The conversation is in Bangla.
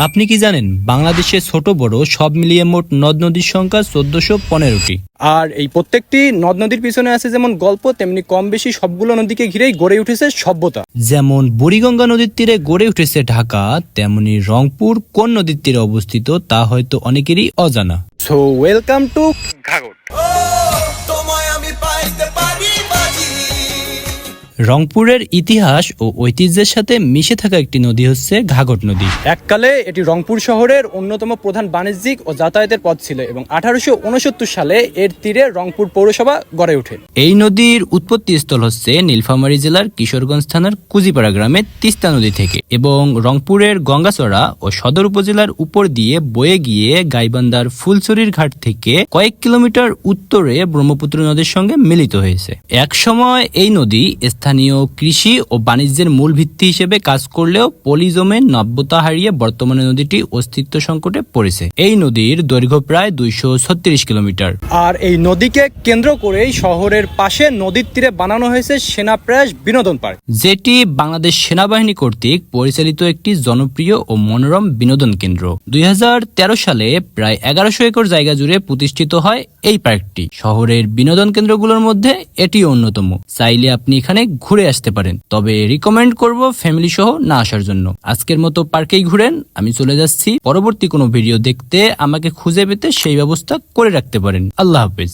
আপনি কি জানেন বাংলাদেশে ছোট বড় সব মিলিয়ে মোট নদ নদীর সংখ্যা 1415টি। আর এই প্রত্যেকটি নদ নদীর পিছনে আছে যেমন গল্প, তেমনি কম বেশি সবগুলো নদীকে ঘিরেই গড়ে উঠেছে সভ্যতা। যেমন বুড়িগঙ্গা নদীর তীরে গড়ে উঠেছে ঢাকা, তেমনি রংপুর কোন নদীর তীরে অবস্থিত তা হয়তো অনেকেরই অজানা। So welcome to Ghagar. রংপুরের ইতিহাস ও ঐতিহ্যের সাথে মিশে থাকা একটি নদী হচ্ছে ঘাঘট নদী। এককালে এটি রংপুর শহরের অন্যতম প্রধান বাণিজ্যিক ও যাতায়াতের পথ ছিল এবং 1869 সালে এর তীরে রংপুর পৌরসভা গড়ে ওঠে। এই নদীর উৎপত্তি স্থল হচ্ছে নীলফামারী জেলার কিশোরগঞ্জ থানার কুজিপাড়া গ্রামে তিস্তা নদী থেকে এবং রংপুরের গঙ্গাচড়া ও সদর উপজেলার উপর দিয়ে বয়ে গিয়ে গাইবান্ধার ফুলছড়ির ঘাট থেকে কয়েক কিলোমিটার উত্তরে ব্রহ্মপুত্র নদীর সঙ্গে মিলিত হয়েছে। এক সময় এই নদী স্থানীয় কৃষি ও বাণিজ্যের মূল ভিত্তি হিসেবে কাজ করলেও পলিজমে নব্যতা হারিয়ে বর্তমানে নদীটি অস্তিত্ব সংকটে পড়েছে। এই নদীর দৈর্ঘ্য প্রায় 236 কিলোমিটার। আর এই নদীকে কেন্দ্র করেই শহরের পাশে নদীর তীরে বানানো হয়েছে সেনাপ্রাস বিনোদন পার্ক, যেটি বাংলাদেশ সেনাবাহিনী কর্তৃক পরিচালিত একটি জনপ্রিয় ও মনোরম বিনোদন কেন্দ্র। 2013 সালে প্রায় 1100 একর জায়গা জুড়ে প্রতিষ্ঠিত হয় এই পার্কটি। শহরের বিনোদন কেন্দ্রগুলোর মধ্যে এটি অন্যতম। চাইলে আপনি এখানে ঘুরে আসতে পারেন, তবে রিকমেন্ড করব ফ্যামিলি সহ না আসার জন্য। আজকের মতো পার্কেই ঘুরেন, আমি চলে যাচ্ছি। পরবর্তী কোনো ভিডিও দেখতে আমাকে খুঁজে পেতে সেই ব্যবস্থা করে রাখতে পারেন। আল্লাহ হাফেজ।